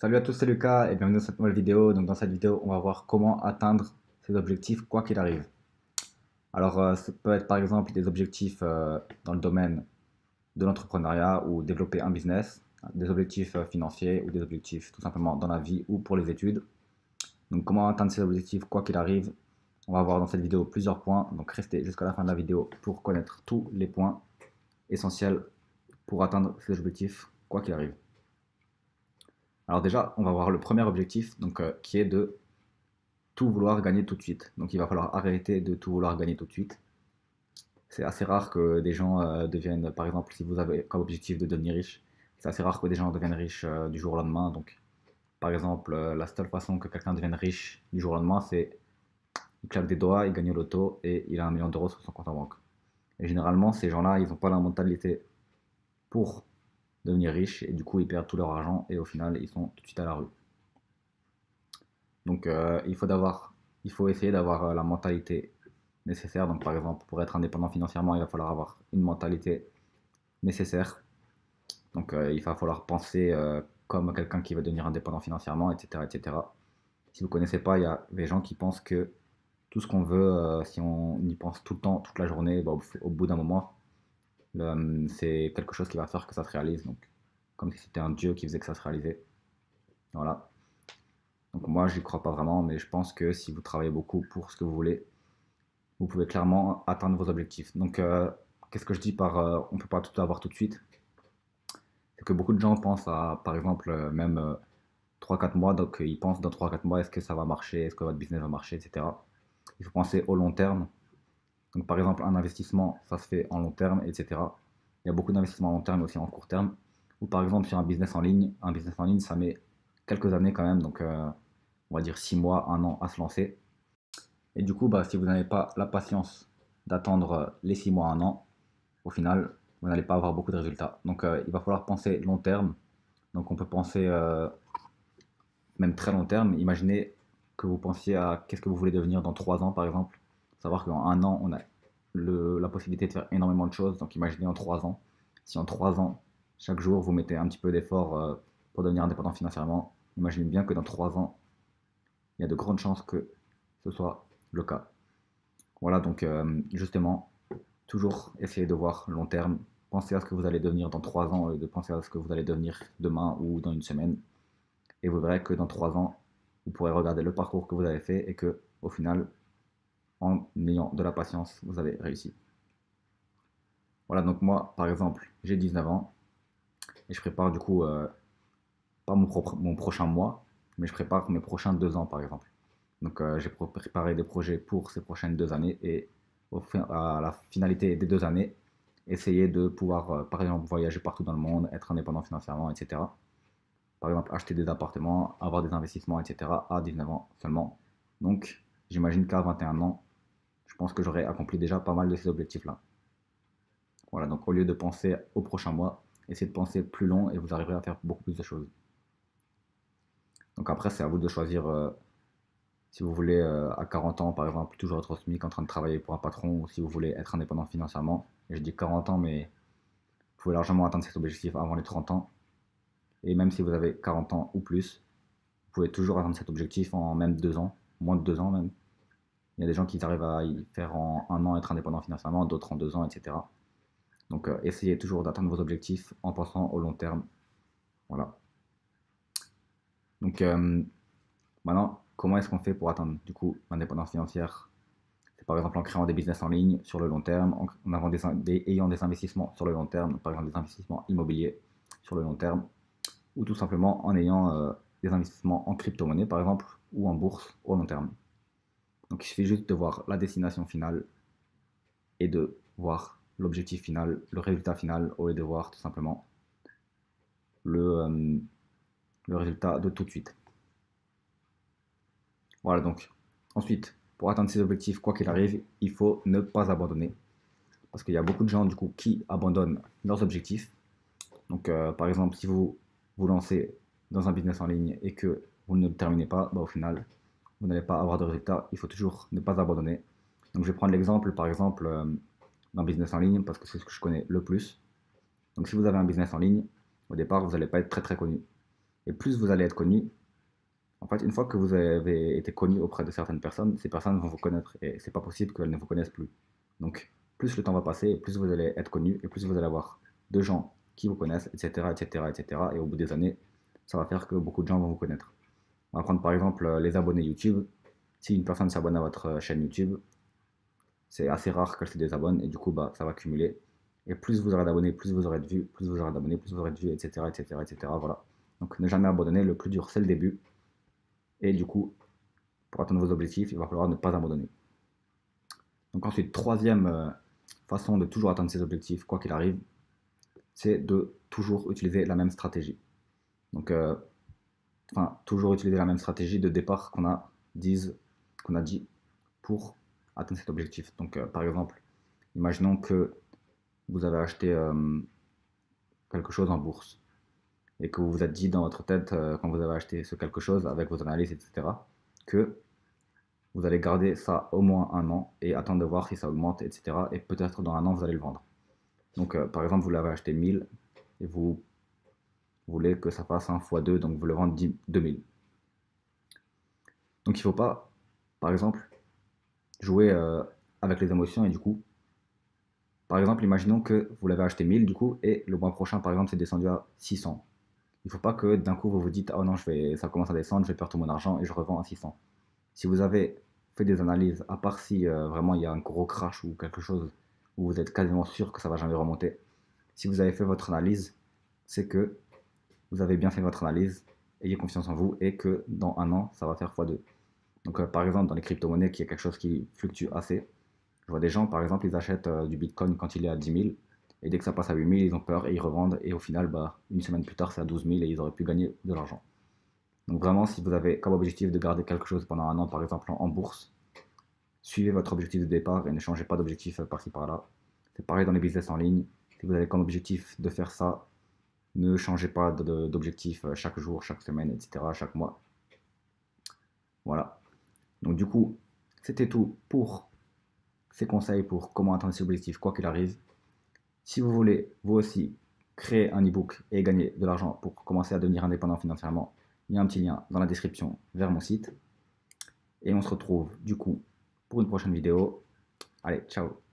Salut à tous, c'est Lucas et bienvenue dans cette nouvelle vidéo. Donc dans cette vidéo, on va voir comment atteindre ses objectifs quoi qu'il arrive. Alors ça peut être par exemple des objectifs dans le domaine de l'entrepreneuriat ou développer un business, des objectifs financiers ou des objectifs tout simplement dans la vie ou pour les études. Donc comment atteindre ces objectifs quoi qu'il arrive, on va voir dans cette vidéo plusieurs points. Donc restez jusqu'à la fin de la vidéo pour connaître tous les points essentiels pour atteindre ces objectifs quoi qu'il arrive. Alors déjà, on va voir le premier objectif donc, qui est de tout vouloir gagner tout de suite. Donc il va falloir arrêter de tout vouloir gagner tout de suite. C'est assez rare que des gens deviennent, par exemple, si vous avez comme objectif de devenir riche, c'est assez rare que des gens deviennent riches du jour au lendemain. Donc, par exemple, la seule façon que quelqu'un devienne riche du jour au lendemain, c'est il claque des doigts, il gagne au loto et il a 1 million d'euros sur son compte en banque. Et généralement, ces gens-là, ils n'ont pas la mentalité pour devenir riches et du coup, ils perdent tout leur argent et au final, ils sont tout de suite à la rue. Donc, il faut essayer d'avoir la mentalité nécessaire. Donc, par exemple, pour être indépendant financièrement, il va falloir avoir une mentalité nécessaire. Donc, il va falloir penser comme quelqu'un qui va devenir indépendant financièrement, etc., etc. Si vous ne connaissez pas, il y a des gens qui pensent que tout ce qu'on veut, si on y pense tout le temps, toute la journée, bah, au bout d'un moment, c'est quelque chose qui va faire que ça se réalise. Donc, comme si c'était un dieu qui faisait que ça se réalisait. Voilà. Donc, moi, j'y crois pas vraiment, mais je pense que si vous travaillez beaucoup pour ce que vous voulez, vous pouvez clairement atteindre vos objectifs. Donc, qu'est-ce que je dis par on ne peut pas tout avoir tout de suite? C'est que beaucoup de gens pensent à, par exemple, même 3-4 mois, donc ils pensent dans 3-4 mois, est-ce que ça va marcher, est-ce que votre business va marcher, etc. Il faut penser au long terme. Donc, par exemple, un investissement, ça se fait en long terme, etc. Il y a beaucoup d'investissements à long terme, mais aussi en court terme. Ou par exemple, sur un business en ligne, ça met quelques années quand même, donc on va dire 6 mois, 1 an à se lancer. Et du coup, bah, si vous n'avez pas la patience d'attendre les 6 mois, 1 an, au final, vous n'allez pas avoir beaucoup de résultats. Donc, il va falloir penser long terme. Donc, on peut penser même très long terme. Imaginez que vous pensiez à qu'est-ce que vous voulez devenir dans 3 ans, par exemple. Savoir qu'en 1 an, on a la possibilité de faire énormément de choses. Donc, imaginez en 3 ans. Si en 3 ans, chaque jour, vous mettez un petit peu d'effort pour devenir indépendant financièrement, imaginez bien que dans 3 ans, il y a de grandes chances que ce soit le cas. Voilà, donc justement, toujours essayer de voir long terme. Pensez à ce que vous allez devenir dans 3 ans et de penser à ce que vous allez devenir demain ou dans une semaine. Et vous verrez que dans 3 ans, vous pourrez regarder le parcours que vous avez fait et que, au final, en ayant de la patience, vous avez réussi. Voilà, donc moi, par exemple, j'ai 19 ans et je prépare du coup, pas mon prochain mois, mais je prépare mes prochains 2 ans, par exemple. Donc, j'ai préparé des projets pour ces prochaines 2 années et à la finalité des 2 années, essayer de pouvoir, par exemple, voyager partout dans le monde, être indépendant financièrement, etc. Par exemple, acheter des appartements, avoir des investissements, etc. à 19 ans seulement. Donc, j'imagine qu'à 21 ans, je pense que j'aurais accompli déjà pas mal de ces objectifs-là. Voilà, donc au lieu de penser au prochain mois, essayez de penser plus long et vous arriverez à faire beaucoup plus de choses. Donc après, c'est à vous de choisir si vous voulez à 40 ans, par exemple, toujours être au SMIC en train de travailler pour un patron ou si vous voulez être indépendant financièrement. Et je dis 40 ans, mais vous pouvez largement atteindre cet objectif avant les 30 ans. Et même si vous avez 40 ans ou plus, vous pouvez toujours atteindre cet objectif en même 2 ans, moins de 2 ans même. Il y a des gens qui arrivent à y faire en 1 an être indépendant financièrement, d'autres en 2 ans, etc. Donc essayez toujours d'atteindre vos objectifs en pensant au long terme. Voilà. Donc maintenant, comment est-ce qu'on fait pour atteindre du coup l'indépendance financière? C'est par exemple en créant des business en ligne sur le long terme, en avant ayant des investissements sur le long terme, par exemple des investissements immobiliers sur le long terme, ou tout simplement en ayant des investissements en crypto-monnaie par exemple, ou en bourse au long terme. Donc il suffit juste de voir la destination finale et de voir l'objectif final, le résultat final, au lieu de voir tout simplement le, euh, le résultat de tout de suite. Voilà donc. Ensuite, pour atteindre ses objectifs, quoi qu'il arrive, il faut ne pas abandonner. Parce qu'il y a beaucoup de gens du coup qui abandonnent leurs objectifs. Donc par exemple, si vous vous lancez dans un business en ligne et que vous ne le terminez pas, bah, au final, vous n'allez pas avoir de résultat. Il faut toujours ne pas abandonner. Donc je vais prendre l'exemple par exemple d'un business en ligne parce que c'est ce que je connais le plus. Donc si vous avez un business en ligne, au départ, vous n'allez pas être très très connu. Et plus vous allez être connu, en fait, une fois que vous avez été connu auprès de certaines personnes, ces personnes vont vous connaître et c'est pas possible qu'elles ne vous connaissent plus. Donc, plus le temps va passer, plus vous allez être connu et plus vous allez avoir de gens qui vous connaissent, etc., etc., etc. Et au bout des années, ça va faire que beaucoup de gens vont vous connaître. On va prendre par exemple les abonnés YouTube. Si une personne s'abonne à votre chaîne YouTube, c'est assez rare qu'elle se désabonne et du coup, bah, ça va cumuler. Et plus vous aurez d'abonnés, plus vous aurez de vues, plus vous aurez d'abonnés, plus vous aurez de vues, etc., etc., etc. Voilà. Donc, ne jamais abandonner. Le plus dur, c'est le début. Et du coup, pour atteindre vos objectifs, il va falloir ne pas abandonner. Donc ensuite, troisième façon de toujours atteindre ses objectifs, quoi qu'il arrive, c'est de toujours utiliser la même stratégie. Donc, toujours utiliser la même stratégie de départ qu'on a dit pour atteindre cet objectif. Donc, par exemple, imaginons que vous avez acheté quelque chose en bourse et que vous vous êtes dit dans votre tête, quand vous avez acheté ce quelque chose avec vos analyses, etc., que vous allez garder ça au moins un an et attendre de voir si ça augmente, etc. Et peut-être dans un an, vous allez le vendre. Donc, par exemple, vous l'avez acheté 1000 et vous voulez que ça fasse 1 fois 2, donc vous le vendez 2000. Donc, il ne faut pas, par exemple, jouer avec les émotions et du coup, par exemple, imaginons que vous l'avez acheté 1000 du coup et le mois prochain, par exemple, c'est descendu à 600. Il ne faut pas que d'un coup vous vous dites oh non, ça commence à descendre, je vais perdre tout mon argent et je revends à 600. Si vous avez fait des analyses, à part si vraiment il y a un gros crash ou quelque chose où vous êtes quasiment sûr que ça va jamais remonter, si vous avez fait votre analyse, c'est que vous avez bien fait votre analyse, ayez confiance en vous et que dans un an, ça va faire x2. Donc par exemple, dans les crypto-monnaies, qui est quelque chose qui fluctue assez, je vois des gens, par exemple, ils achètent du Bitcoin quand il est à 10 000 et dès que ça passe à 8 000, ils ont peur et ils revendent et au final, bah, une semaine plus tard, c'est à 12 000 et ils auraient pu gagner de l'argent. Donc vraiment, si vous avez comme objectif de garder quelque chose pendant un an, par exemple en bourse, suivez votre objectif de départ et ne changez pas d'objectif par-ci par-là. C'est pareil dans les business en ligne. Si vous avez comme objectif de faire ça, ne changez pas d'objectif chaque jour, chaque semaine, etc., chaque mois. Voilà. Donc du coup, c'était tout pour ces conseils pour comment atteindre ses objectifs, quoi qu'il arrive. Si vous voulez, vous aussi, créer un e-book et gagner de l'argent pour commencer à devenir indépendant financièrement, il y a un petit lien dans la description vers mon site. Et on se retrouve du coup pour une prochaine vidéo. Allez, ciao!